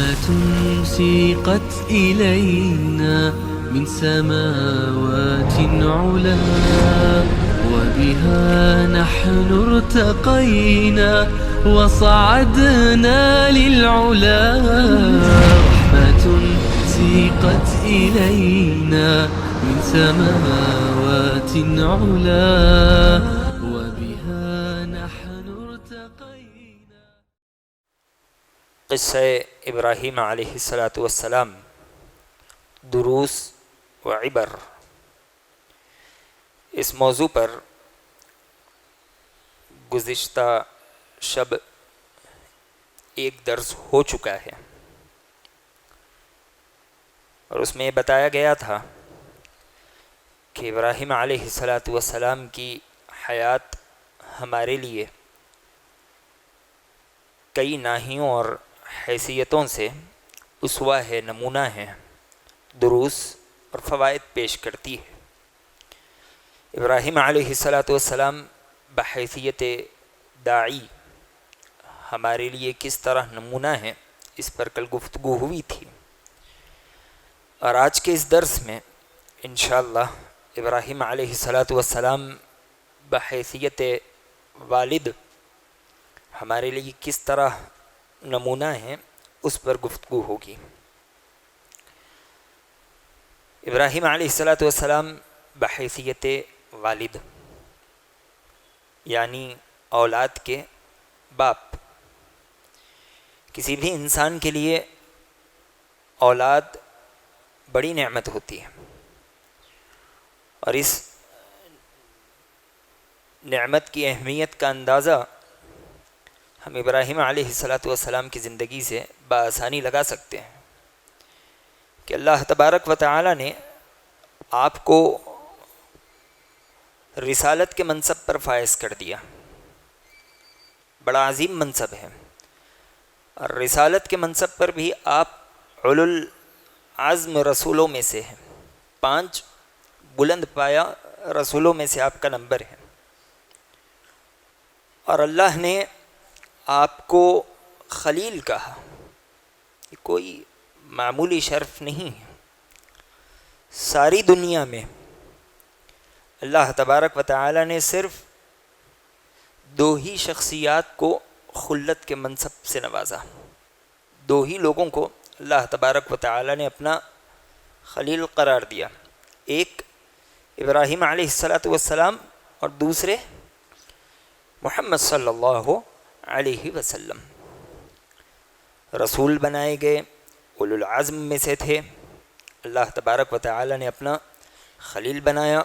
رحمة سيقت إلينا من سماوات علا وبها نحن ارتقينا وصعدنا للعلا رحمة سيقت إلينا من سماوات علا وبها نحن ارتقينا. قصہ ابراہیم علیہ السلام، دروس و عبر. اس موضوع پر گزشتہ شب ایک درس ہو چکا ہے، اور اس میں یہ بتایا گیا تھا کہ ابراہیم علیہ السلام کی حیات ہمارے لیے کئی ناحیوں اور حیثیتوں سے اسوہ ہے، نمونہ ہے، دروس اور فوائد پیش کرتی ہے. ابراہیم علیہ السلام بحیثیت داعی ہمارے لیے کس طرح نمونہ ہے، اس پر کل گفتگو ہوئی تھی، اور آج کے اس درس میں انشاءاللہ ابراہیم علیہ السلام بحیثیت والد ہمارے لیے کس طرح نمونہ ہیں، اس پر گفتگو ہوگی. ابراہیم علیہ السلام بحیثیت والد یعنی اولاد کے باپ. کسی بھی انسان کے لیے اولاد بڑی نعمت ہوتی ہے، اور اس نعمت کی اہمیت کا اندازہ ہم ابراہیم علیہ السلام کی زندگی سے بآسانی لگا سکتے ہیں کہ اللہ تبارک و تعالی نے آپ کو رسالت کے منصب پر فائز کر دیا. بڑا عظیم منصب ہے، اور رسالت کے منصب پر بھی آپ اولو العزم رسولوں میں سے ہیں، 5 بلند پایا رسولوں میں سے آپ کا نمبر ہے. اور اللہ نے آپ کو خلیل کہا، یہ کوئی معمولی شرف نہیں ہے. ساری دنیا میں اللہ تبارک و تعالی نے صرف 2 ہی شخصیات کو خلت کے منصب سے نوازا. 2 ہی لوگوں کو اللہ تبارک و تعالی نے اپنا خلیل قرار دیا، ایک ابراہیم علیہ السلام اور دوسرے محمد صلی اللہ علیہ وسلم. رسول بنائے گئے، اولو العزم میں سے تھے. اللہ تبارک و تعالی نے اپنا خلیل بنایا.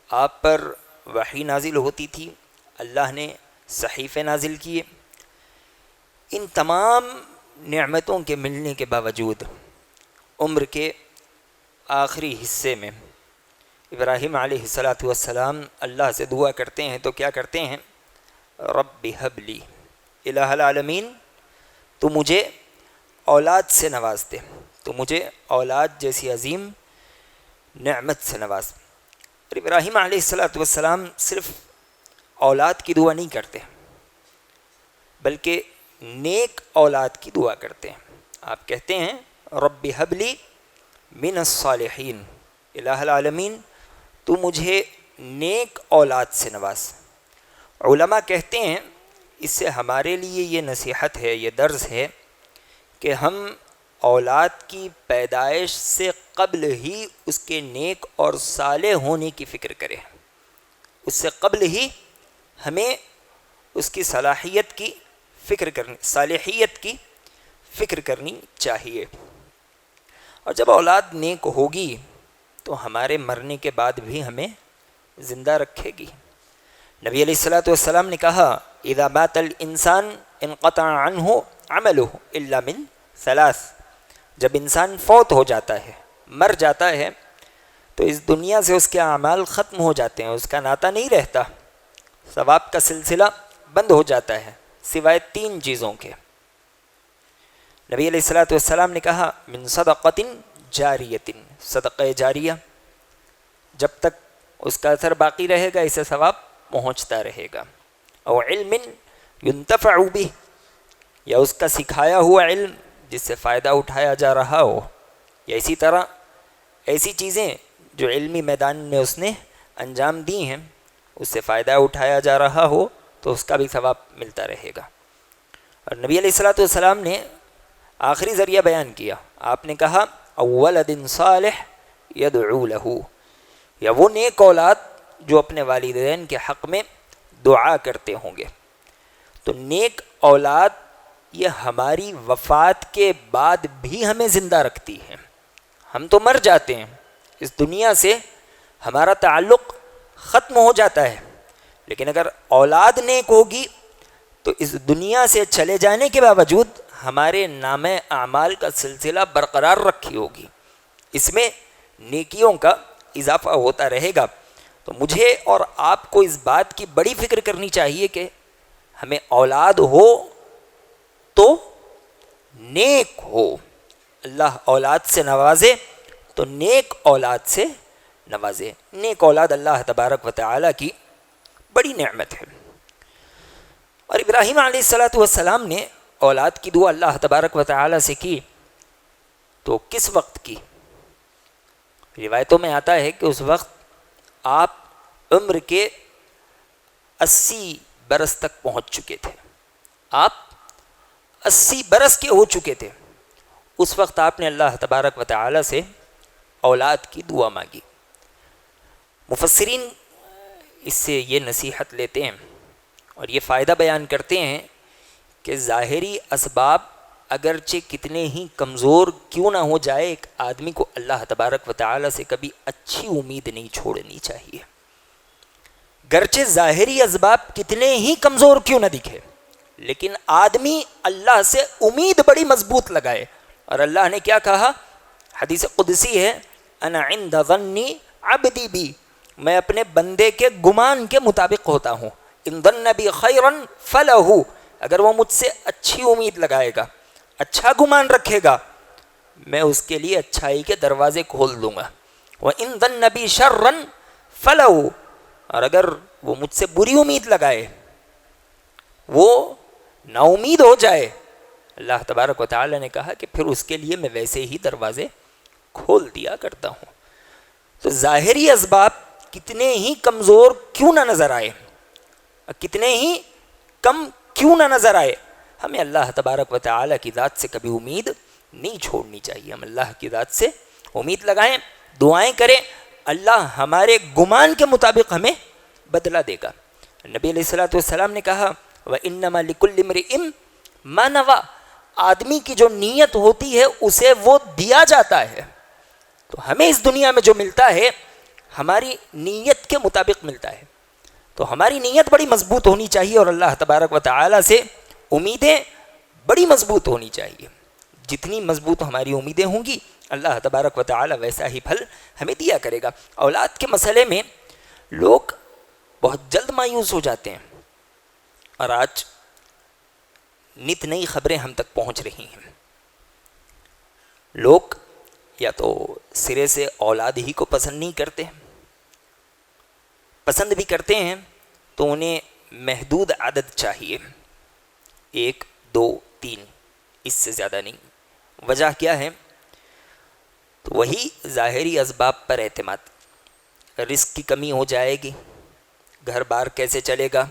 آپ پر وحی نازل ہوتی تھی، اللہ نے صحیفے نازل کیے. ان تمام نعمتوں کے ملنے کے باوجود عمر کے آخری حصے میں ابراہیم علیہ السلام اللہ سے دعا کرتے ہیں تو کیا کرتے ہیں؟ رب ہب لی الہ العالمین، تو مجھے اولاد سے نواز دے، تو مجھے اولاد جیسی عظیم نعمت سے نواز. اور ابراہیم علیہ السلام صرف اولاد کی دعا نہیں کرتے بلکہ نیک اولاد کی دعا کرتے ہیں. آپ کہتے ہیں رب ہب لی من الصالحین، الہ العالمین تو مجھے نیک اولاد سے نواز. علماء کہتے ہیں اس سے ہمارے لیے یہ نصیحت ہے، یہ درس ہے کہ ہم اولاد کی پیدائش سے قبل ہی اس کے نیک اور صالح ہونے کی فکر کریں. اس سے قبل ہی ہمیں اس کی صلاحیت کی فکر کرنی، صالحیت کی فکر کرنی چاہیے. اور جب اولاد نیک ہوگی تو ہمارے مرنے کے بعد بھی ہمیں زندہ رکھے گی. نبی علیہ السلام نے کہا اذا مات الانسان انقطع عنہ عملہ الا من 3. جب انسان فوت ہو جاتا ہے، مر جاتا ہے، تو اس دنیا سے اس کے اعمال ختم ہو جاتے ہیں، اس کا ناطہ نہیں رہتا، ثواب کا سلسلہ بند ہو جاتا ہے سوائے 3 چیزوں کے. نبی علیہ السلام نے کہا من صدقۃ جاریۃ، صدقہ جاریہ، جب تک اس کا اثر باقی رہے گا اسے ثواب پہنچتا رہے گا. او علم ينتفع به، یا اس کا سکھایا ہوا علم جس سے فائدہ اٹھایا جا رہا ہو، یا اسی طرح ایسی چیزیں جو علمی میدان میں اس نے انجام دی ہیں اس سے فائدہ اٹھایا جا رہا ہو تو اس کا بھی ثواب ملتا رہے گا۔ اور نبی علیہ الصلوۃ والسلام نے آخری ذریعہ بیان کیا، آپ نے کہا اولد صالح یدعو لہ، یا وہ نیک اولاد جو اپنے والدین کے حق میں دعا کرتے ہوں گے۔ تو نیک اولاد یہ ہماری وفات کے بعد بھی ہمیں زندہ رکھتی ہے۔ ہم تو مر جاتے ہیں، اس دنیا سے ہمارا تعلق ختم ہو جاتا ہے، لیکن اگر اولاد نیک ہوگی تو اس دنیا سے چلے جانے کے باوجود ہمارے نام اعمال کا سلسلہ برقرار رکھی ہوگی، اس میں نیکیوں کا اضافہ ہوتا رہے گا۔ تو مجھے اور آپ کو اس بات کی بڑی فکر کرنی چاہیے کہ ہمیں اولاد ہو تو نیک ہو، اللہ اولاد سے نوازے تو نیک اولاد سے نوازے۔ نیک اولاد اللہ تبارک و تعالیٰ کی بڑی نعمت ہے۔ اور ابراہیم علیہ الصلوۃ والسلام نے اولاد کی دعا اللہ تبارک و تعالیٰ سے کی تو کس وقت کی؟ روایتوں میں آتا ہے کہ اس وقت آپ عمر کے 80 برس تک پہنچ چکے تھے، آپ 80 برس کے ہو چکے تھے۔ اس وقت آپ نے اللہ تبارک و تعالیٰ سے اولاد کی دعا مانگی۔ مفسرین اس سے یہ نصیحت لیتے ہیں اور یہ فائدہ بیان کرتے ہیں کہ ظاہری اسباب اگرچہ کتنے ہی کمزور کیوں نہ ہو جائے، ایک آدمی کو اللہ تبارک و تعالیٰ سے کبھی اچھی امید نہیں چھوڑنی چاہیے۔ گرچہ ظاہری اسباب کتنے ہی کمزور کیوں نہ دکھے، لیکن آدمی اللہ سے امید بڑی مضبوط لگائے۔ اور اللہ نے کیا کہا؟ حدیث قدسی ہے، انا عند ظن عبدی بی، میں اپنے بندے کے گمان کے مطابق ہوتا ہوں۔ ان ظن بی خیرا فلہ، اگر وہ مجھ سے اچھی امید لگائے گا، اچھا گمان رکھے گا، میں اس کے لیے اچھائی کے دروازے کھول دوں گا۔ وَإِن ظَنَّ بِي شَرًّا فَلَهُ، اور اگر وہ مجھ سے بری امید لگائے، وہ نا امید ہو جائے، اللہ تبارک و تعالی نے کہا کہ پھر اس کے لیے میں ویسے ہی دروازے کھول دیا کرتا ہوں۔ تو ظاہری اسباب کتنے ہی کمزور کیوں نہ نظر آئے، کتنے ہی کم کیوں نہ نظر آئے، ہمیں اللہ تبارک و تعالی کی ذات سے کبھی امید نہیں چھوڑنی چاہیے۔ ہم اللہ کی ذات سے امید لگائیں، دعائیں کریں، اللہ ہمارے گمان کے مطابق ہمیں بدلہ دے گا۔ نبی علیہ الصلوۃ والسلام نے کہا وَإِنَّمَا لِكُلِّ امْرِئٍ مَا نَوَىٰ، آدمی کی جو نیت ہوتی ہے اسے وہ دیا جاتا ہے۔ تو ہمیں اس دنیا میں جو ملتا ہے ہماری نیت کے مطابق ملتا ہے، تو ہماری نیت بڑی مضبوط ہونی چاہیے اور اللہ تبارک و تعالی سے امیدیں بڑی مضبوط ہونی چاہیے۔ جتنی مضبوط ہماری امیدیں ہوں گی اللہ تبارک و تعالی ویسا ہی پھل ہمیں دیا کرے گا۔ اولاد کے مسئلے میں لوگ بہت جلد مایوس ہو جاتے ہیں، اور آج نت نئی خبریں ہم تک پہنچ رہی ہیں۔ لوگ یا تو سرے سے اولاد ہی کو پسند نہیں کرتے، پسند بھی کرتے ہیں تو انہیں محدود عدد چاہیے، 1 2 3، اس سے زیادہ نہیں۔ وجہ کیا ہے؟ تو وہی ظاہری اسباب پر اعتماد، رزق کی کمی ہو جائے گی، گھر بار کیسے چلے گا،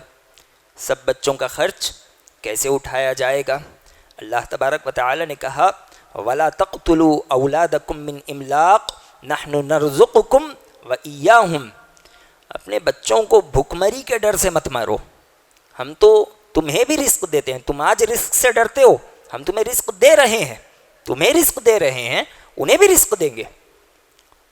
سب بچوں کا خرچ کیسے اٹھایا جائے گا۔ اللہ تبارک و تعالی نے کہا وَلَا تَقْتُلُوا أَوْلَادَكُم مِّنْ إِمْلَاقٍ نَحْنُ نَرْزُقُكُمْ وَإِيَّاهُمْ، اپنے بچوں کو بھوکمری کے ڈر سے مت مارو، ہم تو تمہیں بھی رزق دیتے ہیں، تم آج رزق سے ڈرتے ہو، ہم تمہیں رزق دے رہے ہیں، تمہیں رزق دے رہے ہیں، انہیں بھی رزق دیں گے۔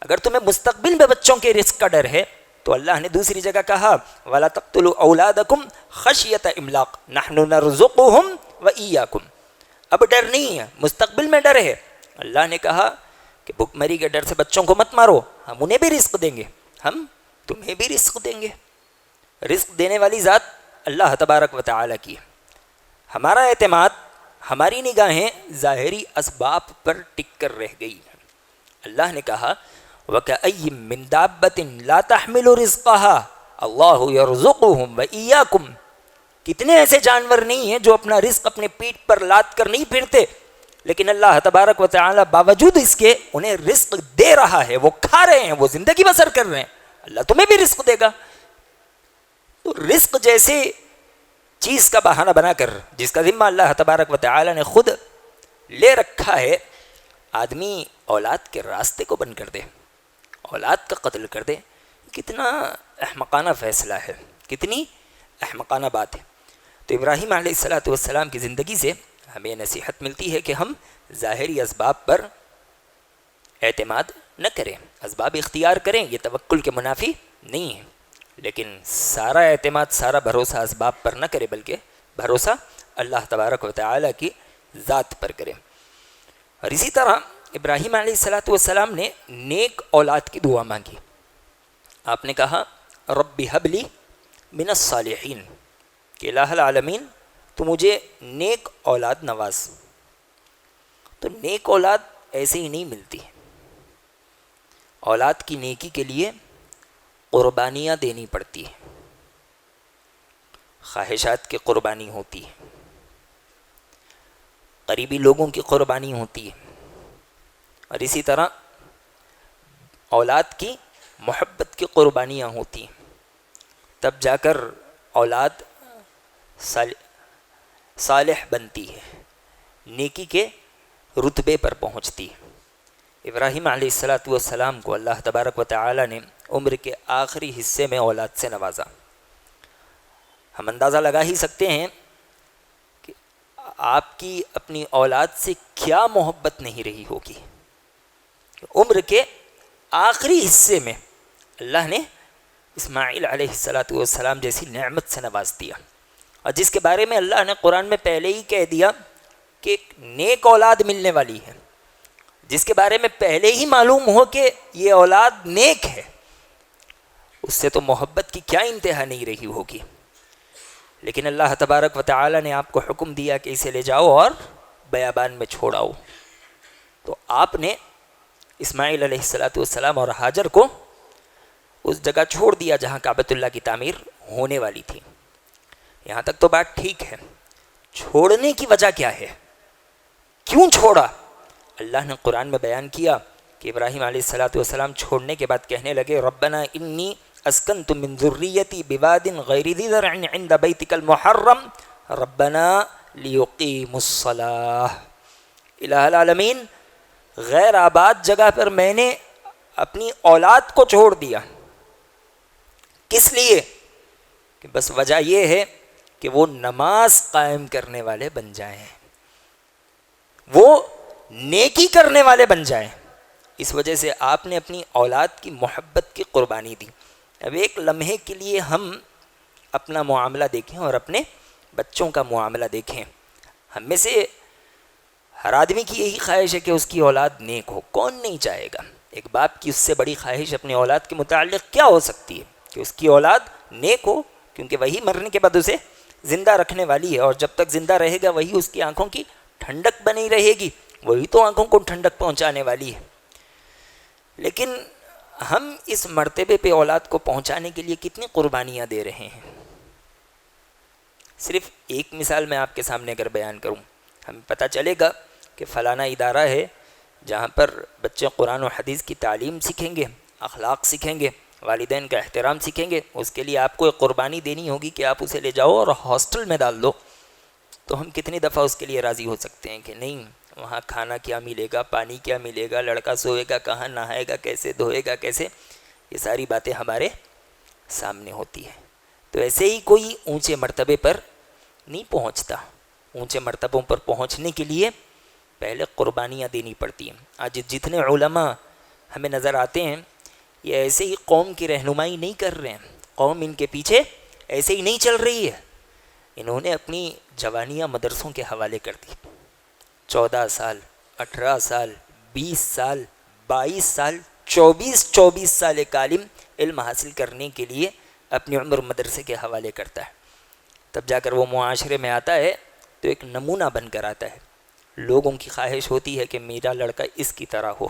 اگر تمہیں مستقبل میں بچوں کے رزق کا ڈر ہے تو اللہ نے دوسری جگہ کہا وَلَا تَقْتُلُوا أَوْلَادَكُمْ خَشْيَةَ إِمْلَاقٍ نَحْنُ نَرْزُقُهُمْ وَإِيَّاكُمْ، اب ڈر نہیں ہے، مستقبل میں ڈر ہے۔ اللہ نے کہا کہ بھوکمری کے ڈر سے بچوں کو مت مارو، ہم انہیں بھی رزق دیں گے، ہم تمہیں بھی رزق دیں گے۔ رزق دینے والی ذات اللہ تبارک و تعالی کی ہے۔ ہمارا اعتماد، ہماری نگاہیں ظاہری اسباب پر ٹک کر رہ گئی ہیں۔ اللہ نے کہا وَكَأَيٍّ مِّن دَابَّةٍ لَا تَحْمِلُ رِزْقَهَا اللَّهُ يَرْزُقُهُمْ وَإِيَّاكُمْ، کتنے ایسے جانور نہیں ہیں جو اپنا رزق اپنے پیٹھ پر لاد کر نہیں پھرتے، لیکن اللہ تبارک و تعالی باوجود اس کے انہیں رزق دے رہا ہے، وہ کھا رہے ہیں، وہ زندگی بسر کر رہے ہیں، اللہ تمہیں بھی رزق دے گا۔ تو رزق جیسے چیز کا بہانہ بنا کر جس کا ذمہ اللہ تبارک و تعالی نے خود لے رکھا ہے، آدمی اولاد کے راستے کو بند کر دے، اولاد کا قتل کر دے، کتنا احمقانہ فیصلہ ہے، کتنی احمقانہ بات ہے۔ تو ابراہیم علیہ السلام کی زندگی سے ہمیں نصیحت ملتی ہے کہ ہم ظاہری اسباب پر اعتماد نہ کریں، اسباب اختیار کریں، یہ توکل کے منافی نہیں ہے، لیکن سارا اعتماد، سارا بھروسہ اسباب پر نہ کرے، بلکہ بھروسہ اللہ تبارک و تعالی کی ذات پر کرے۔ اور اسی طرح ابراہیم علیہ السلام نے نیک اولاد کی دعا مانگی۔ آپ نے کہا رب ہب لی من الصالحین، کہ الہ العالمین تو مجھے نیک اولاد نواز۔ تو نیک اولاد ایسے ہی نہیں ملتی، اولاد کی نیکی کے لیے قربانیاں دینی پڑتی ہیں، خواہشات کی قربانی ہوتی ہے، قریبی لوگوں کی قربانی ہوتی ہے، اور اسی طرح اولاد کی محبت کی قربانیاں ہوتی ہیں، تب جا کر اولاد صالح بنتی ہے، نیکی کے رتبے پر پہنچتی ہے۔ ابراہیم علیہ السلام کو اللہ تبارک و تعالی نے عمر کے آخری حصے میں اولاد سے نوازا۔ ہم اندازہ لگا ہی سکتے ہیں کہ آپ کی اپنی اولاد سے کیا محبت نہیں رہی ہوگی۔ عمر کے آخری حصے میں اللہ نے اسماعیل علیہ السلام جیسی نعمت سے نواز دیا، اور جس کے بارے میں اللہ نے قرآن میں پہلے ہی کہہ دیا کہ ایک نیک اولاد ملنے والی ہے، جس کے بارے میں پہلے ہی معلوم ہو کہ یہ اولاد نیک ہے، اس سے تو محبت کی کیا انتہا نہیں رہی ہوگی۔ لیکن اللہ تبارک و تعالی نے آپ کو حکم دیا کہ اسے لے جاؤ اور بیابان میں چھوڑاؤ، تو آپ نے اسماعیل علیہ السلام اور ہاجر کو اس جگہ چھوڑ دیا جہاں کعبۃ اللہ کی تعمیر ہونے والی تھی۔ یہاں تک تو بات ٹھیک ہے، چھوڑنے کی وجہ کیا ہے، کیوں چھوڑا؟ اللہ نے قرآن میں بیان کیا کہ ابراہیم علیہ السلام چھوڑنے کے بعد کہنے لگے ربنا انی اسکنت من ذریتی بواد غیر ذی زرع عند بیتک المحرم ربنا لیقیموا الصلاۃ، الہ العالمین غیر آباد جگہ پر میں نے اپنی اولاد کو چھوڑ دیا، کس لیے؟ کہ بس وجہ یہ ہے کہ وہ نماز قائم کرنے والے بن جائیں، وہ نیکی کرنے والے بن جائیں۔ اس وجہ سے آپ نے اپنی اولاد کی محبت کی قربانی دی۔ اب ایک لمحے کے لیے ہم اپنا معاملہ دیکھیں اور اپنے بچوں کا معاملہ دیکھیں۔ ہم میں سے ہر آدمی کی یہی خواہش ہے کہ اس کی اولاد نیک ہو، کون نہیں چاہے گا؟ ایک باپ کی اس سے بڑی خواہش اپنی اولاد کے متعلق کیا ہو سکتی ہے کہ اس کی اولاد نیک ہو، کیونکہ وہی مرنے کے بعد اسے زندہ رکھنے والی ہے، اور جب تک زندہ رہے گا وہی اس کی آنکھوں کی ٹھنڈک بنی رہے گی، وہی تو آنکھوں کو ٹھنڈک پہنچانے والی ہے۔ لیکن ہم اس مرتبے پہ اولاد کو پہنچانے کے لیے کتنی قربانیاں دے رہے ہیں۔ صرف ایک مثال میں آپ کے سامنے اگر بیان کروں، ہمیں پتہ چلے گا کہ فلانا ادارہ ہے جہاں پر بچے قرآن و حدیث کی تعلیم سیکھیں گے، اخلاق سیکھیں گے، والدین کا احترام سیکھیں گے، اس کے لیے آپ کو ایک قربانی دینی ہوگی کہ آپ اسے لے جاؤ اور ہاسٹل میں ڈال دو۔ تو ہم کتنی دفعہ اس کے لیے راضی ہو سکتے ہیں کہ نہیں، وہاں کھانا کیا ملے گا، پانی کیا ملے گا، لڑکا سوئے گا کہاں، نہائے گا کیسے، دھوئے گا کیسے، یہ ساری باتیں ہمارے سامنے ہوتی ہیں۔ تو ایسے ہی کوئی اونچے مرتبے پر نہیں پہنچتا، اونچے مرتبوں پر پہنچنے کے لیے پہلے قربانیاں دینی پڑتی ہیں۔ آج جتنے علماء ہمیں نظر آتے ہیں یہ ایسے ہی قوم کی رہنمائی نہیں کر رہے ہیں، قوم ان کے پیچھے ایسے ہی نہیں چل رہی ہے، انہوں نے اپنی جوانیاں مدرسوں کے حوالے کر دی۔ 14 سال، 18 سال، 20 سال، 22 سال، 24 سال ایک عالم علم حاصل کرنے کے لیے اپنی عمر مدرسے کے حوالے کرتا ہے، تب جا کر وہ معاشرے میں آتا ہے تو ایک نمونہ بن کر آتا ہے۔ لوگوں کی خواہش ہوتی ہے کہ میرا لڑکا اس کی طرح ہو،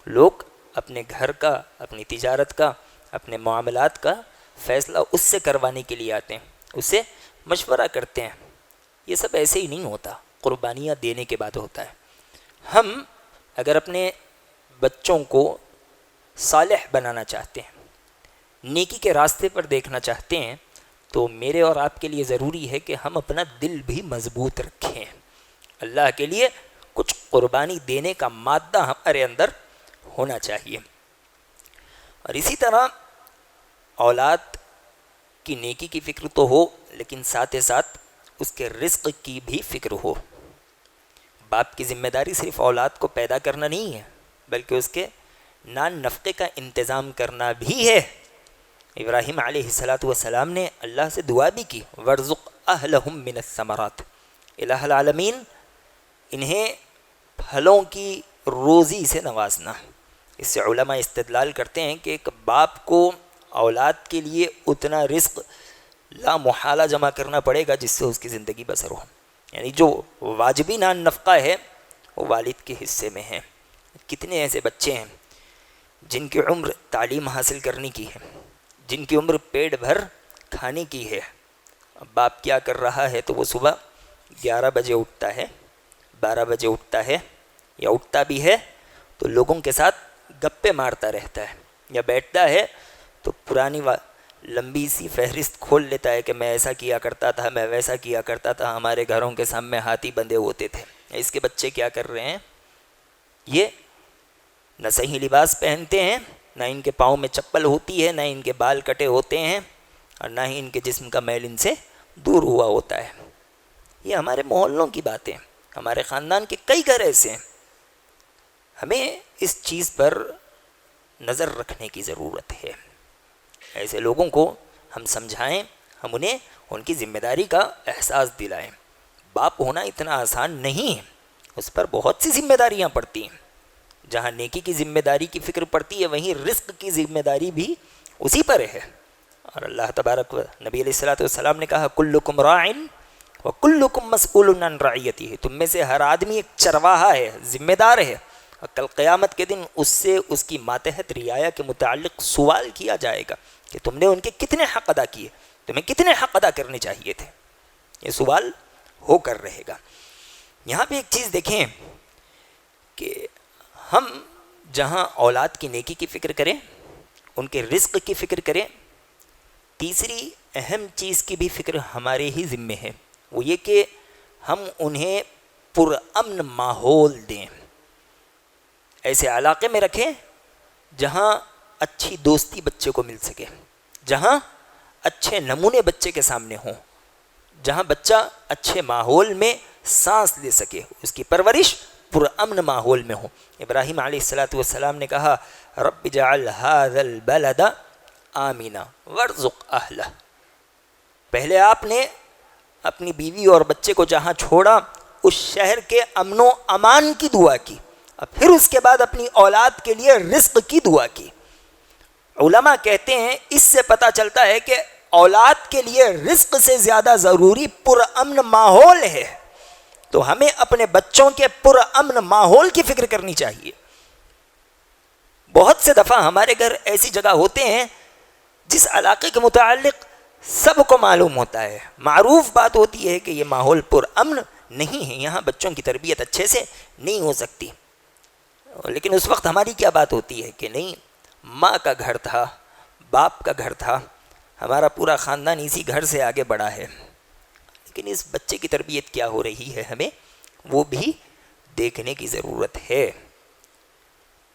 لوگ اپنے گھر کا، اپنی تجارت کا، اپنے معاملات کا فیصلہ اس سے کروانے کے لیے آتے ہیں، اس سے مشورہ کرتے ہیں۔ یہ سب ایسے ہی نہیں ہوتا، قربانیاں دینے کے بعد ہوتا ہے۔ ہم اگر اپنے بچوں کو صالح بنانا چاہتے ہیں، نیکی کے راستے پر دیکھنا چاہتے ہیں، تو میرے اور آپ کے لیے ضروری ہے کہ ہم اپنا دل بھی مضبوط رکھیں. اللہ کے لیے کچھ قربانی دینے کا مادہ ہمارے اندر ہونا چاہیے. اور اسی طرح اولاد کی نیکی کی فکر تو ہو، لیکن ساتھ ساتھ اس کے رزق کی بھی فکر ہو. باپ کی ذمہ داری صرف اولاد کو پیدا کرنا نہیں ہے، بلکہ اس کے نان نفقے کا انتظام کرنا بھی ہے. ابراہیم علیہ السلام نے اللہ سے دعا بھی کی، وَارْزُقْ أَهْلَهُم مِّنَ الثَّمَرَاتِ، الہ العالمین انہیں پھلوں کی روزی سے نوازنا. اس سے علماء استدلال کرتے ہیں کہ ایک باپ کو اولاد کے لیے اتنا رزق لا محالہ جمع کرنا پڑے گا جس سے اس کی زندگی بسر ہو. یعنی جو واجبی نان نفقہ ہے وہ والد کے حصے میں ہے. کتنے ایسے بچے ہیں جن کی عمر تعلیم حاصل کرنے کی ہے، جن کی عمر پیٹ بھر کھانے کی ہے. باپ کیا کر رہا ہے تو وہ صبح 11 بجے اٹھتا ہے، 12 بجے اٹھتا ہے، یا اٹھتا بھی ہے تو لوگوں کے ساتھ گپے مارتا رہتا ہے، یا بیٹھتا ہے تو پرانی لمبی سی فہرست کھول لیتا ہے کہ میں ایسا کیا کرتا تھا، میں ویسا کیا کرتا تھا، ہمارے گھروں کے سامنے ہاتھی بندھے ہوتے تھے. اس کے بچے کیا کر رہے ہیں؟ یہ نہ صحیح لباس پہنتے ہیں، نہ ان کے پاؤں میں چپل ہوتی ہے، نہ ان کے بال کٹے ہوتے ہیں، اور نہ ہی ان کے جسم کا میل ان سے دور ہوا ہوتا ہے. یہ ہمارے محلوں کی باتیں، ہمارے خاندان کے کئی گھر ایسے ہیں. ہمیں اس چیز پر نظر رکھنے کی ضرورت ہے. ایسے لوگوں کو ہم سمجھائیں، ہم انہیں ان کی ذمہ داری کا احساس دلائیں. باپ ہونا اتنا آسان نہیں ہے، اس پر بہت سی ذمہ داریاں پڑتی ہیں. جہاں نیکی کی ذمہ داری کی فکر پڑتی ہے، وہیں رزق کی ذمہ داری بھی اسی پر ہے. اور اللہ تبارک و نبی علیہ السلام نے کہا، کلکم راع وکلکم مسئول عن رعیتہ. تم میں سے ہر آدمی ایک چرواہا ہے، ذمہ دار ہے، اور کل قیامت کے دن اس سے اس کی ماتحت رعایا کے متعلق سوال کیا جائے گا کہ تم نے ان کے کتنے حق ادا کیے، تمہیں کتنے حق ادا کرنے چاہیے تھے. یہ سوال ہو کر رہے گا. یہاں پہ ایک چیز دیکھیں کہ ہم جہاں اولاد کی نیکی کی فکر کریں، ان کے رزق کی فکر کریں، تیسری اہم چیز کی بھی فکر ہمارے ہی ذمے ہے. وہ یہ کہ ہم انہیں پرامن ماحول دیں، ایسے علاقے میں رکھیں جہاں اچھی دوستی بچے کو مل سکے، جہاں اچھے نمونے بچے کے سامنے ہوں، جہاں بچہ اچھے ماحول میں سانس لے سکے، اس کی پرورش پرامن ماحول میں ہو. ابراہیم علیہ السلام نے کہا، رب اجعل ھذا البلد آمنا وارزق اہلہ. پہلے آپ نے اپنی بیوی اور بچے کو جہاں چھوڑا اس شہر کے امن و امان کی دعا کی، اور پھر اس کے بعد اپنی اولاد کے لیے رزق کی دعا کی. علماء کہتے ہیں اس سے پتہ چلتا ہے کہ اولاد کے لیے رزق سے زیادہ ضروری پرامن ماحول ہے. تو ہمیں اپنے بچوں کے پرامن ماحول کی فکر کرنی چاہیے. بہت سے دفعہ ہمارے گھر ایسی جگہ ہوتے ہیں جس علاقے کے متعلق سب کو معلوم ہوتا ہے، معروف بات ہوتی ہے کہ یہ ماحول پرامن نہیں ہے، یہاں بچوں کی تربیت اچھے سے نہیں ہو سکتی. لیکن اس وقت ہماری کیا بات ہوتی ہے کہ نہیں، ماں کا گھر تھا، باپ کا گھر تھا، ہمارا پورا خاندان اسی گھر سے آگے بڑھا ہے. لیکن اس بچے کی تربیت کیا ہو رہی ہے، ہمیں وہ بھی دیکھنے کی ضرورت ہے.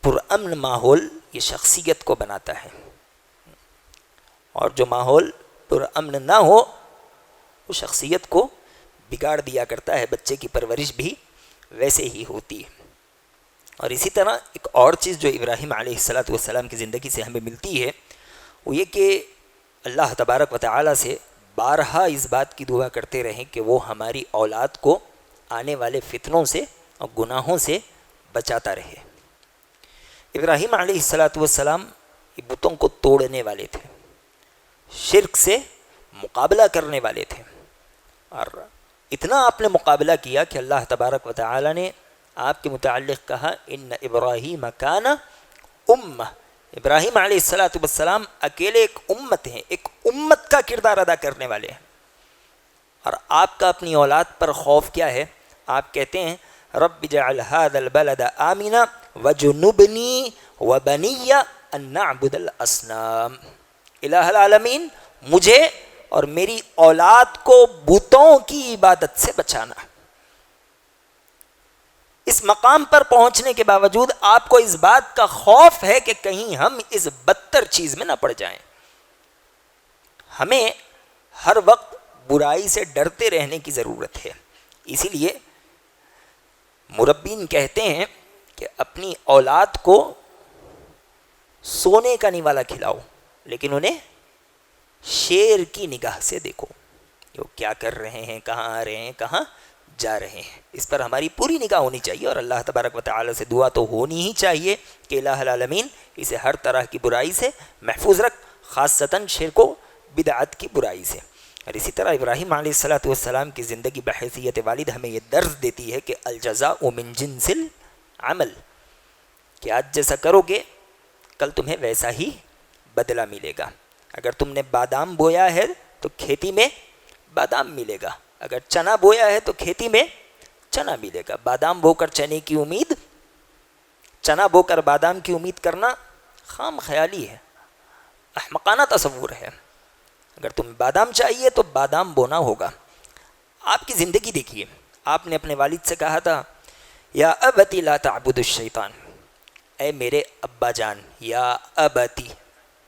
پرامن ماحول یہ شخصیت کو بناتا ہے، اور جو ماحول پرامن نہ ہو وہ شخصیت کو بگاڑ دیا کرتا ہے. بچے کی پرورش بھی ویسے ہی ہوتی ہے. اور اسی طرح ایک اور چیز جو ابراہیم علیہ السلام کی زندگی سے ہمیں ملتی ہے وہ یہ کہ اللہ تبارک و تعالی سے بارہا اس بات کی دعا کرتے رہیں کہ وہ ہماری اولاد کو آنے والے فتنوں سے اور گناہوں سے بچاتا رہے. ابراہیم علیہ السلام بتوں کو توڑنے والے تھے، شرک سے مقابلہ کرنے والے تھے، اور اتنا آپ نے مقابلہ کیا کہ اللہ تبارک و تعالی نے آپ کے متعلق کہا، ان ابراہیم کان امہ. ابراہیم علیہ السلام اکیلے ایک امت ہیں، ایک امت کا کردار ادا کرنے والے ہیں. اور آپ کا اپنی اولاد پر خوف کیا ہے؟ آپ کہتے ہیں رب اجعل هذا البلد آمنا وجنبنی وبنی ان نعبد الاصنام. الہ العالمین مجھے اور میری اولاد کو بتوں کی عبادت سے بچانا. اس مقام پر پہنچنے کے باوجود آپ کو اس بات کا خوف ہے کہ کہیں ہم اس بدتر چیز میں نہ پڑ جائیں. ہمیں ہر وقت برائی سے ڈرتے رہنے کی ضرورت ہے. اسی لیے مربین کہتے ہیں کہ اپنی اولاد کو سونے کا نوالا کھلاؤ لیکن انہیں شیر کی نگاہ سے دیکھو. وہ کیا کر رہے ہیں, کہاں آ رہے ہیں, کہاں جا رہے ہیں, اس پر ہماری پوری نگاہ ہونی چاہیے. اور اللہ تبارک و تعالی سے دعا تو ہونی ہی چاہیے کہ الہ العالمین اسے ہر طرح کی برائی سے محفوظ رکھ, خاصتاً شرک و بدعت کی برائی سے. اور اسی طرح ابراہیم علیہ الصلوۃ والسلام کی زندگی بحیثیت والد ہمیں یہ درس دیتی ہے کہ الجزاء من جنس العمل, کہ آج جیسا کرو گے کل تمہیں ویسا ہی بدلہ ملے گا. اگر تم نے بادام بویا ہے تو کھیتی میں بادام ملے گا, اگر چنا بویا ہے تو کھیتی میں چنا ملے گا. بادام بو کر چنے کی امید, چنا بو کر بادام کی امید کرنا خام خیالی ہے, احمقانہ تصور ہے. اگر تمہیں بادام چاہیے تو بادام بونا ہوگا. آپ کی زندگی دیکھیے, آپ نے اپنے والد سے کہا تھا یا ابتی لا تعبد الشیطان, اے میرے ابا جان, یا ابتی,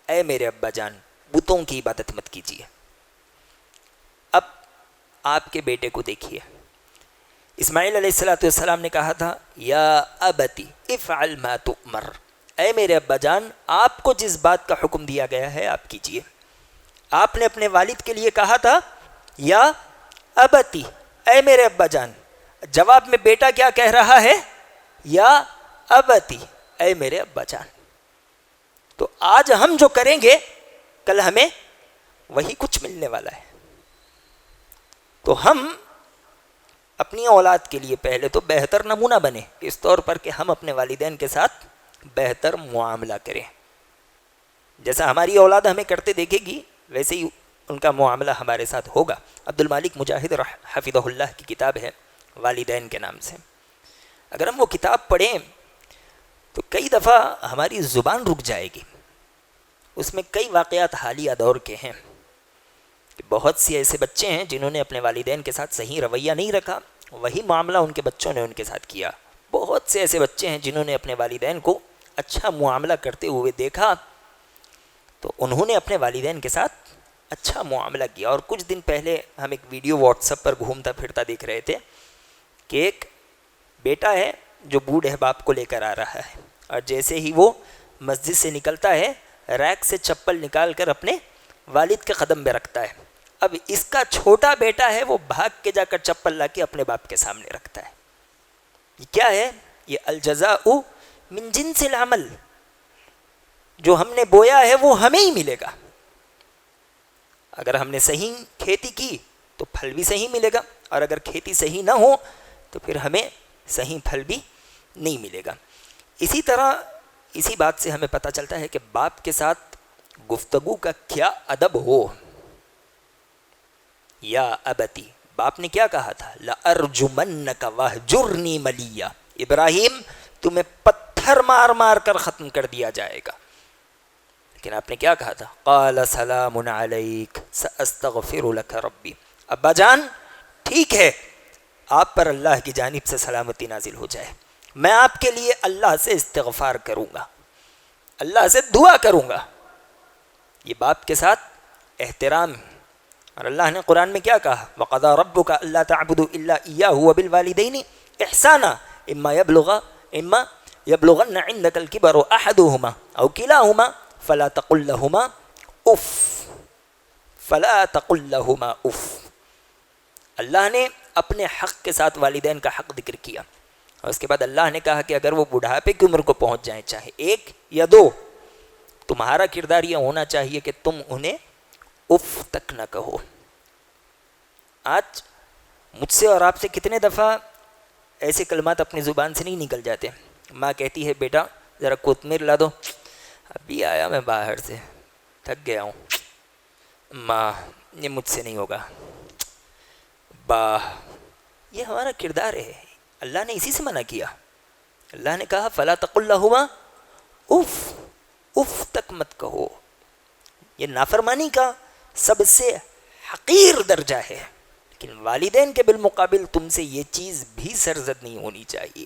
اے میرے ابا جان, بتوں کی عبادت مت کیجیے. اب آپ کے بیٹے کو دیکھیے, اسماعیل علیہ الصلوۃ والسلام نے کہا تھا یا ابتی افعل ما تؤمر, اے میرے ابا جان آپ کو جس بات کا حکم دیا گیا ہے آپ کیجیے. آپ نے اپنے والد کے لیے کہا تھا یا ابتی, اے میرے ابا جان. جواب میں بیٹا کیا کہہ رہا ہے, یا ابتی, اے میرے ابا جان. تو آج ہم جو کریں گے کل ہمیں وہی کچھ ملنے والا ہے. تو ہم اپنی اولاد کے لیے پہلے تو بہتر نمونہ بنے, اس طور پر کہ ہم اپنے والدین کے ساتھ بہتر معاملہ کریں. جیسا ہماری اولاد ہمیں کرتے دیکھے گی ویسے ہی ان کا معاملہ ہمارے ساتھ ہوگا. عبد المالک مجاہد حفظہ اللہ کی کتاب ہے والدین کے نام سے. اگر ہم وہ کتاب پڑھیں تو کئی دفعہ ہماری زبان رک جائے گی. اس میں کئی واقعات حالیہ دور کے ہیں کہ بہت سی ایسے بچے ہیں جنہوں نے اپنے والدین کے ساتھ صحیح رویہ نہیں رکھا, وہی معاملہ ان کے بچوں نے ان کے ساتھ کیا. بہت سے ایسے بچے ہیں جنہوں نے اپنے والدین کو اچھا معاملہ کرتے ہوئے دیکھا تو انہوں نے اپنے والدین کے ساتھ اچھا معاملہ کیا. اور کچھ دن پہلے ہم ایک ویڈیو واٹس ایپ پر گھومتا پھرتا دیکھ رہے تھے کہ ایک بیٹا ہے جو بوڑھے باپ کو لے کر آ رہا ہے, اور جیسے ہی وہ مسجد سے نکلتا ہے ریک سے چپل نکال کر اپنے والد کے قدم میں رکھتا ہے. اب اس کا چھوٹا بیٹا ہے وہ بھاگ کے جا کر چپل لا کے اپنے باپ کے سامنے رکھتا ہے. یہ کیا ہے؟ یہ الجزاء من جنس العمل, جو ہم نے بویا ہے وہ ہمیں ہی ملے گا. اگر ہم نے صحیح کھیتی کی تو پھل بھی صحیح ملے گا, اور اگر کھیتی صحیح نہ ہو تو پھر ہمیں صحیح پھل بھی نہیں ملے گا. اسی طرح اسی بات سے ہمیں پتہ چلتا ہے کہ باپ کے ساتھ گفتگو کا کیا ادب ہو. یا ابتی, باپ نے کیا کہا تھا, لَأَرْجُمَنَّكَ وَاهْجُرْنِي مَلِيًّا, ابراہیم تمہیں پتھر مار مار کر ختم کر دیا جائے گا. لیکن آپ نے کیا کہا تھا, قَالَ سَلَامٌ عَلَيْكَ سَأَسْتَغْفِرُ لَكَ رَبِّي, ابا جان ٹھیک ہے آپ پر اللہ کی جانب سے سلامتی نازل ہو جائے, میں آپ کے لیے اللہ سے استغفار کروں گا, اللہ سے دعا کروں گا. یہ باپ کے ساتھ احترام. اور اللہ نے قرآن میں کیا کہا, وَقَضَىٰ رَبُّكَ أَلَّا تَعْبُدُوا إِلَّا إِيَّاهُ وَبِالْوَالِدَيْنِ إِحْسَانًا إِمَّا يَبْلُغَنَّ عِندَكَ الْكِبَرُ أَحَدُهُمَا أَوْ كِلَاهُمَا فَلَا تَقُل لَّهُمَا أُفٍّ فَلَا تَقُل لَّهُمَا أُفٍّ. اللہ نے اپنے حق کے ساتھ والدین کا حق ذکر کیا, اور اس کے بعد اللہ نے کہا کہ اگر وہ بڑھاپے کی عمر کو پہنچ جائیں, چاہے ایک یا دو, تمہارا کردار یہ ہونا چاہیے کہ تم انہیں اف تک نہ کہو. آج مجھ سے اور آپ سے کتنے دفعہ ایسے کلمات اپنی زبان سے نہیں نکل جاتے. ماں کہتی ہے بیٹا ذرا کوتمیر لا دو, ابھی آیا میں باہر سے تھک گیا ہوں. ماں یہ مجھ سے نہیں ہوگا. با, یہ ہمارا کردار ہے. اللہ نے اسی سے منع کیا. اللہ نے کہا فلا تقل لہما اف، اف تک مت کہو. یہ نافرمانی کا سب سے حقیر درجہ ہے، لیکن والدین کے بالمقابل تم سے یہ چیز بھی سرزد نہیں ہونی چاہیے.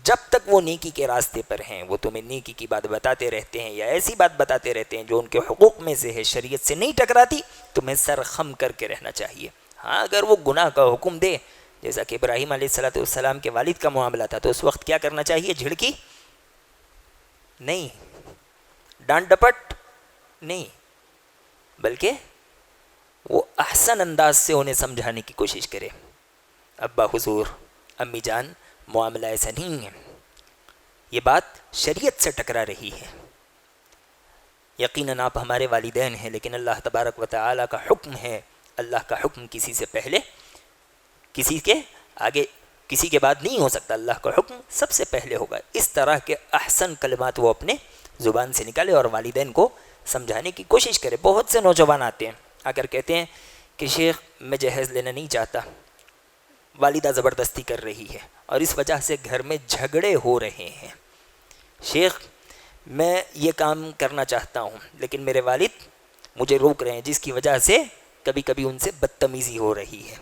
جب تک وہ نیکی کے راستے پر ہیں، وہ تمہیں نیکی کی بات بتاتے رہتے ہیں یا ایسی بات بتاتے رہتے ہیں جو ان کے حقوق میں سے ہے، شریعت سے نہیں ٹکراتی، تمہیں سر خم کر کے رہنا چاہیے. ہاں اگر وہ گناہ کا حکم دے، جیسا کہ ابراہیم علیہ السلام کے والد کا معاملہ تھا، تو اس وقت کیا کرنا چاہیے؟ جھڑکی نہیں، ڈانٹ ڈپٹ نہیں، بلکہ وہ احسن انداز سے انہیں سمجھانے کی کوشش کرے. ابا حضور، امی جان، معاملہ ایسا نہیں ہے، یہ بات شریعت سے ٹکرا رہی ہے. یقیناً آپ ہمارے والدین ہیں، لیکن اللہ تبارک و تعالیٰ کا حکم ہے، اللہ کا حکم کسی سے پہلے، کسی کے آگے، کسی کے بعد نہیں ہو سکتا. اللہ کا حکم سب سے پہلے ہوگا. اس طرح کے احسن کلمات وہ اپنے زبان سے نکالے اور والدین کو سمجھانے کی کوشش کرے. بہت سے نوجوان آتے ہیں، آ کر کہتے ہیں کہ شیخ میں جہیز لینا نہیں چاہتا، والدہ زبردستی کر رہی ہے اور اس وجہ سے گھر میں جھگڑے ہو رہے ہیں. شیخ میں یہ کام کرنا چاہتا ہوں لیکن میرے والد مجھے روک رہے ہیں، جس کی وجہ سے کبھی کبھی ان سے بدتمیزی ہو رہی ہے.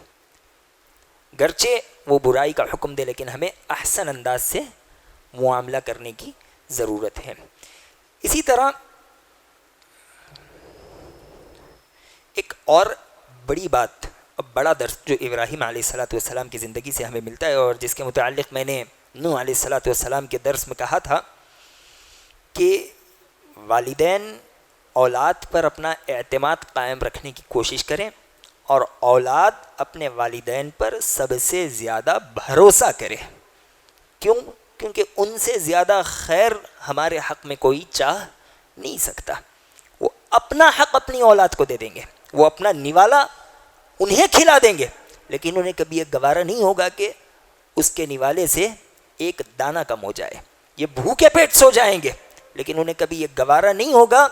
گرچہ وہ برائی کا حکم دے، لیکن ہمیں احسن انداز سے معاملہ کرنے کی ضرورت ہے. اسی طرح ایک اور بڑی بات، بڑا درس جو ابراہیم علیہ السلام کی زندگی سے ہمیں ملتا ہے اور جس کے متعلق میں نے نوح علیہ السلام کے درس میں کہا تھا کہ والدین اولاد پر اپنا اعتماد قائم رکھنے کی کوشش کریں اور اولاد اپنے والدین پر سب سے زیادہ بھروسہ کرے. کیوں؟ کیونکہ ان سے زیادہ خیر ہمارے حق میں کوئی چاہ نہیں سکتا. وہ اپنا حق اپنی اولاد کو دے دیں گے، وہ اپنا نوالا انہیں کھلا دیں گے، لیکن انہیں کبھی یہ گوارا نہیں ہوگا کہ اس کے نوالے سے ایک دانہ کم ہو جائے. یہ بھوکے پیٹ سو جائیں گے، لیکن انہیں کبھی یہ گوارا نہیں ہوگا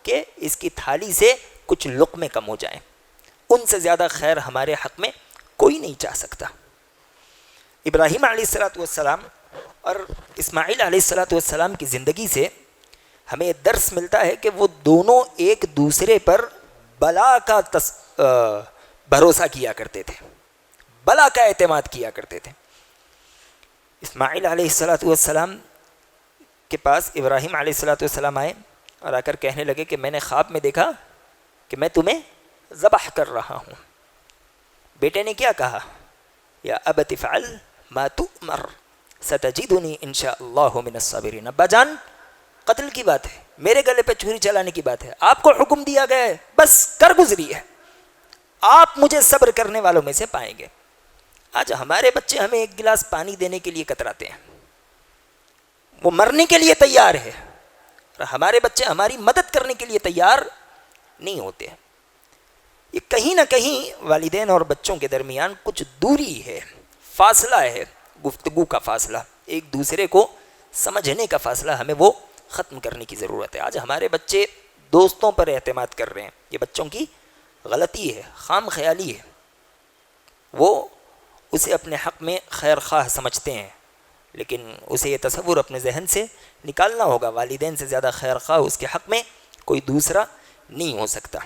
کہ اس کی تھالی سے کچھ لقمے کم ہو جائیں. ان سے زیادہ خیر ہمارے حق میں کوئی نہیں چاہ سکتا. ابراہیم علیہ السلام اور اسماعیل علیہ السلام کی زندگی سے ہمیں درس ملتا ہے کہ وہ دونوں ایک دوسرے پر بلا کا بھروسہ کیا کرتے تھے، بلا کا اعتماد کیا کرتے تھے. اسماعیل علیہ السلام کے پاس ابراہیم علیہ السلام آئے اور آ کر کہنے لگے کہ میں نے خواب میں دیکھا کہ میں تمہیں ذبح کر رہا ہوں. بیٹے نے کیا کہا؟ یا ابت افعل ما تؤمر ستجدنی انشاء اللہ من الصابرین. ابا جان، قتل کی بات ہے، میرے گلے پہ چھری چلانے کی بات ہے، آپ کو حکم دیا گیا ہے، بس کر گزری ہے، آپ مجھے صبر کرنے والوں میں سے پائیں گے. آج ہمارے بچے ہمیں ایک گلاس پانی دینے کے لیے کتراتے ہیں، وہ مرنے کے لیے تیار ہے، اور ہمارے بچے ہماری مدد کرنے کے لیے تیار نہیں ہوتے. یہ کہیں نہ کہیں والدین اور بچوں کے درمیان کچھ دوری ہے، فاصلہ ہے، گفتگو کا فاصلہ، ایک دوسرے کو سمجھنے کا فاصلہ، ہمیں وہ ختم کرنے کی ضرورت ہے. آج ہمارے بچے دوستوں پر اعتماد کر رہے ہیں، یہ بچوں کی غلطی ہے، خام خیالی ہے. وہ اسے اپنے حق میں خیر خواہ سمجھتے ہیں، لیکن اسے یہ تصور اپنے ذہن سے نکالنا ہوگا، والدین سے زیادہ خیر خواہ اس کے حق میں کوئی دوسرا نہیں ہو سکتا.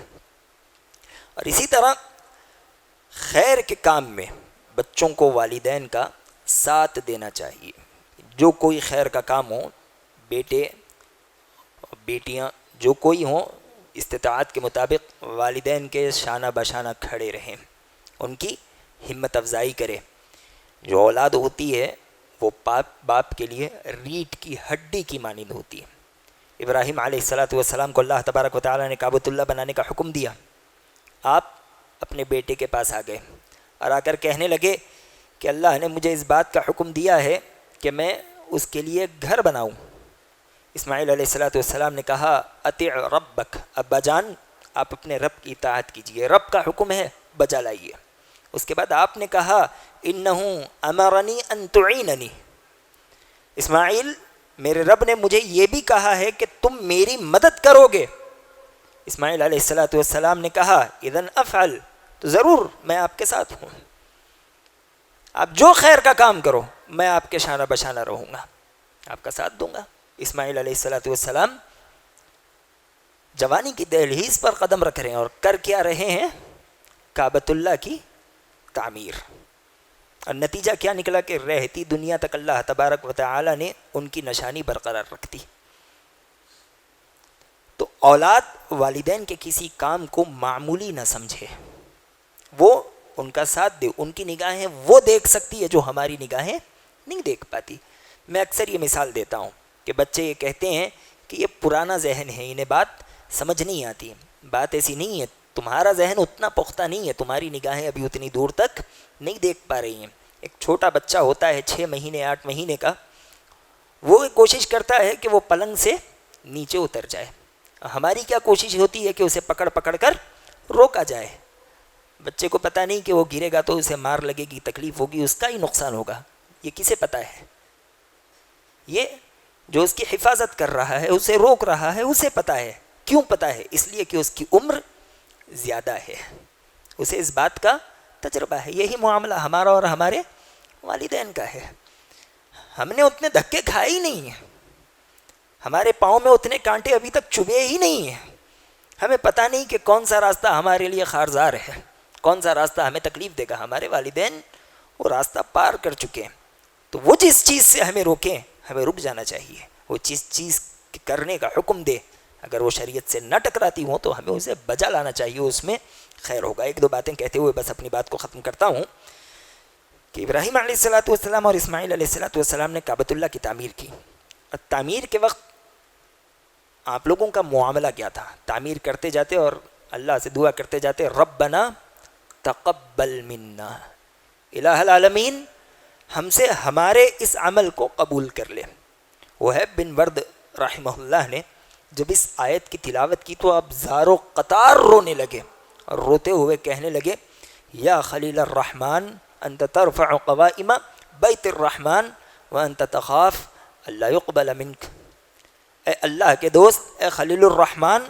اور اسی طرح خیر کے کام میں بچوں کو والدین کا ساتھ دینا چاہیے. جو کوئی خیر کا کام ہو، بیٹے بیٹیاں جو کوئی ہوں، استطاعت کے مطابق والدین کے شانہ بشانہ کھڑے رہیں، ان کی ہمت افزائی کرے. جو اولاد ہوتی ہے وہ باپ کے لیے ریڑھ کی ہڈی کی مانند ہوتی ہے. ابراہیم علیہ السلام کو اللہ تبارک و تعالیٰ نے کعبۃ اللہ بنانے کا حکم دیا. آپ اپنے بیٹے کے پاس آ گئے اور آ کر کہنے لگے کہ اللہ نے مجھے اس بات کا حکم دیا ہے کہ میں اس کے لیے گھر بناؤں. اسماعیل علیہ السلام نے کہا اطیع ربک، ابا جان آپ اپنے رب کی اطاعت کیجیے، رب کا حکم ہے بجا لائیے. اس کے بعد آپ نے کہا انہ امرنی ان تعیننی، اسماعیل میرے رب نے مجھے یہ بھی کہا ہے کہ تم میری مدد کرو گے. اسماعیل علیہ السلام نے کہا اذن افعل، تو ضرور میں آپ کے ساتھ ہوں. آپ جو خیر کا کام کرو میں آپ کے شانہ بشانہ رہوں گا، آپ کا ساتھ دوں گا۔ اسماعیل علیہ السلام جوانی کی دہلیز پر قدم رکھ رہے ہیں اور کر کیا رہے ہیں؟ کعبۃ اللہ کی تعمیر۔ اور نتیجہ کیا نکلا کہ رہتی دنیا تک اللہ تبارک و تعالی نے ان کی نشانی برقرار رکھ دی۔ تو اولاد والدین کے کسی کام کو معمولی نہ سمجھے، وہ ان کا ساتھ دے، ان کی نگاہیں وہ دیکھ سکتی ہے جو ہماری نگاہیں نہیں دیکھ پاتی۔ میں اکثر یہ مثال دیتا ہوں کہ بچے یہ کہتے ہیں کہ یہ پرانا ذہن ہے، انہیں بات سمجھ نہیں آتی۔ بات ایسی نہیں ہے، تمہارا ذہن اتنا پختہ نہیں ہے، تمہاری نگاہیں ابھی اتنی دور تک نہیں دیکھ پا رہی ہیں۔ ایک چھوٹا بچہ ہوتا ہے 6 مہینے 8 مہینے کا، وہ کوشش کرتا ہے کہ وہ پلنگ سے نیچے اتر جائے، ہماری کیا کوشش ہوتی ہے کہ اسے پکڑ پکڑ کر روکا جائے۔ بچے کو پتہ نہیں کہ وہ گرے گا تو اسے مار لگے گی، تکلیف ہوگی، اس کا ہی نقصان ہوگا۔ یہ کسے پتہ ہے؟ یہ جو اس کی حفاظت کر رہا ہے، اسے روک رہا ہے، اسے پتہ ہے۔ کیوں پتہ ہے؟ اس لیے کہ اس کی عمر زیادہ ہے، اسے اس بات کا تجربہ ہے۔ یہی معاملہ ہمارا اور ہمارے والدین کا ہے۔ ہم نے اتنے دھکے کھائے ہی نہیں ہیں، ہمارے پاؤں میں اتنے کانٹے ابھی تک چبھے ہی نہیں ہیں، ہمیں پتہ نہیں کہ کون سا راستہ ہمارے لیے خارزار ہے، کون سا راستہ ہمیں تکلیف دے گا۔ ہمارے والدین وہ راستہ پار کر چکے ہیں، تو وہ جس چیز سے ہمیں روکیں ہمیں رک جانا چاہیے۔ وہ جس چیز کرنے کا حکم دے اگر وہ شریعت سے نہ ٹکراتی ہوں تو ہمیں اسے بجا لانا چاہیے، اس میں خیر ہوگا۔ 1-2 باتیں کہتے ہوئے بس اپنی بات کو ختم کرتا ہوں کہ ابراہیم علیہ السلام اور اسماعیل علیہ السلام نے کعبۃ اللہ کی تعمیر کی۔ تعمیر کے وقت آپ لوگوں کا معاملہ کیا تھا؟ تعمیر کرتے جاتے اور اللہ سے دعا کرتے جاتے، ربنا تقبل منا، الہ العالمین ہم سے ہمارے اس عمل کو قبول کر لے۔ وہیب بن ورد رحمہ اللہ نے جب اس آیت کی تلاوت کی تو آپ زارو قطار رونے لگے اور روتے ہوئے کہنے لگے، یا خلیل الرحمن انت ترفع قوائم بیت الرحمن وانت تخاف اللہ یقبل منک۔ اے اللہ کے دوست، اے خلیل الرحمن،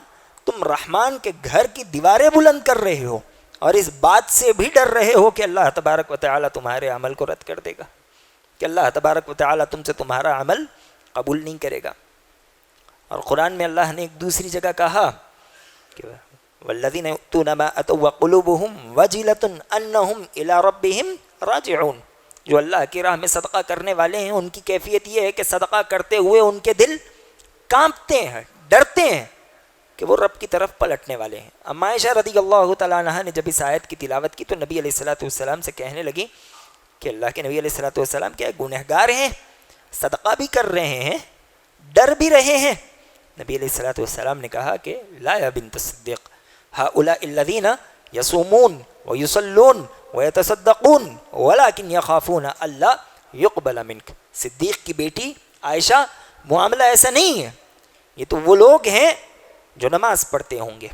تم رحمان کے گھر کی دیواریں بلند کر رہے ہو اور اس بات سے بھی ڈر رہے ہو کہ اللہ تبارک و تعالیٰ تمہارے عمل کو رد کر دے گا، کہ اللہ تبارک و تعالیٰ تم سے تمہارا عمل قبول نہیں کرے گا۔ اور قرآن میں اللہ نے ایک دوسری جگہ کہا کہ والذین یؤتون ما اتوا وقلوبهم وجلۃ انہم الی ربہم راجعون، جو اللہ کی راہ میں صدقہ کرنے والے ہیں ان کی کیفیت یہ ہے کہ صدقہ کرتے ہوئے ان کے دل کانپتے ہیں، ڈرتے ہیں کہ وہ رب کی طرف پلٹنے والے ہیں۔ اما عائشہ رضی اللہ تعالیٰ عنہ نے جب اس آیت کی تلاوت کی تو نبی علیہ السلام سے کہنے لگی کہ اللہ کے نبی علیہ السلام کیا گنہگار ہیں، صدقہ بھی کر رہے ہیں، ڈر بھی رہے ہیں؟ نبی علیہ السلام نے کہا کہ لا یا بنت الصدیق ہؤلاء الذین یصومون ویصلون ویتصدقون ولکن یخافون اللہ یقبل منک۔ صدیق کی بیٹی عائشہ، معاملہ ایسا نہیں ہے، یہ تو وہ لوگ ہیں جو نماز پڑھتے ہوں گے،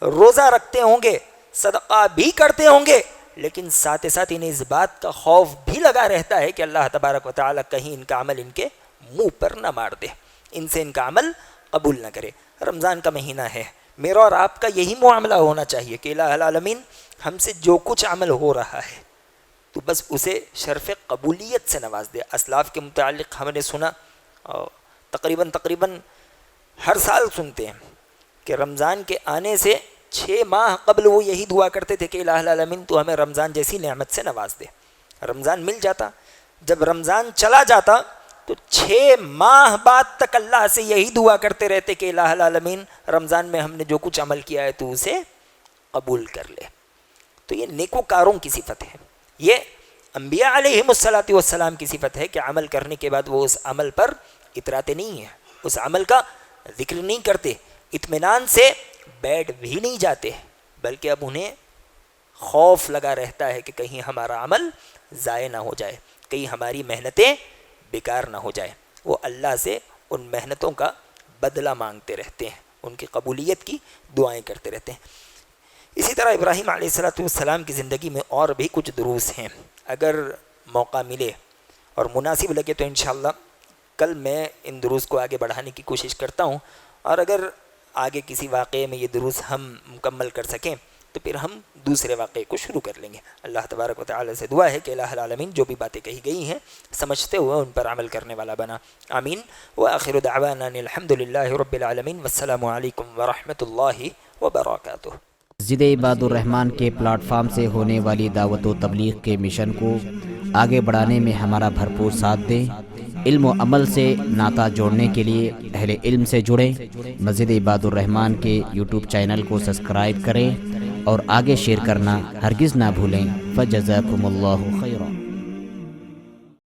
روزہ رکھتے ہوں گے، صدقہ بھی کرتے ہوں گے، لیکن ساتھ ساتھ انہیں اس بات کا خوف بھی لگا رہتا ہے کہ اللہ تبارک و تعالیٰ کہیں ان کا عمل ان کے منہ پر نہ مار دے، ان سے ان کا عمل قبول نہ کرے۔ رمضان کا مہینہ ہے، میرا اور آپ کا یہی معاملہ ہونا چاہیے کہ الہ العالمین ہم سے جو کچھ عمل ہو رہا ہے تو بس اسے شرف قبولیت سے نواز دے۔ اسلاف کے متعلق ہم نے سنا، تقریباً ہر سال سنتے ہیں کہ رمضان کے آنے سے 6 ماہ قبل وہ یہی دعا کرتے تھے کہ الہ العالمین تو ہمیں رمضان جیسی نعمت سے نواز دے۔ رمضان مل جاتا، جب رمضان چلا جاتا تو 6 ماہ بعد تک اللہ سے یہی دعا کرتے رہتے کہ الہ العالمین رمضان میں ہم نے جو کچھ عمل کیا ہے تو اسے قبول کر لے۔ تو یہ نیکوکاروں کی صفت ہے، یہ انبیاء علیہم السلام کی صفت ہے کہ عمل کرنے کے بعد وہ اس عمل پر اتراتے نہیں ہیں، اس عمل کا ذکر نہیں کرتے، اطمینان سے بیٹھ بھی نہیں جاتے، بلکہ اب انہیں خوف لگا رہتا ہے کہ کہیں ہمارا عمل ضائع نہ ہو جائے، کہیں ہماری محنتیں بیکار نہ ہو جائے۔ وہ اللہ سے ان محنتوں کا بدلہ مانگتے رہتے ہیں، ان کی قبولیت کی دعائیں کرتے رہتے ہیں۔ اسی طرح ابراہیم علیہ السلام کی زندگی میں اور بھی کچھ دروس ہیں، اگر موقع ملے اور مناسب لگے تو انشاءاللہ کل میں ان دروس کو آگے بڑھانے کی کوشش کرتا ہوں، اور اگر آگے کسی واقعے میں یہ دروس ہم مکمل کر سکیں تو پھر ہم دوسرے واقعے کو شروع کر لیں گے۔ اللہ تبارک و تعالی سے دعا ہے کہ الہ العالمین جو بھی باتیں کہی گئی ہیں سمجھتے ہوئے ان پر عمل کرنے والا بنا، آمین۔ وآخر دعوانا ان الحمد للہ رب العالمین، والسلام علیکم ورحمۃ اللہ وبرکاتہ۔ مسجد عباد الرحمن کے پلیٹ فارم سے ہونے والی دعوت و تبلیغ کے مشن کو آگے بڑھانے میں ہمارا بھرپور ساتھ دیں۔ علم و عمل سے ناطہ جوڑنے کے لیے اہل علم سے جڑیں۔ مسجد عباد الرحمن کے یوٹیوب چینل کو سبسکرائب کریں اور آگے شیئر کرنا ہرگز نہ بھولیں۔ فجزاکم اللہ خیر۔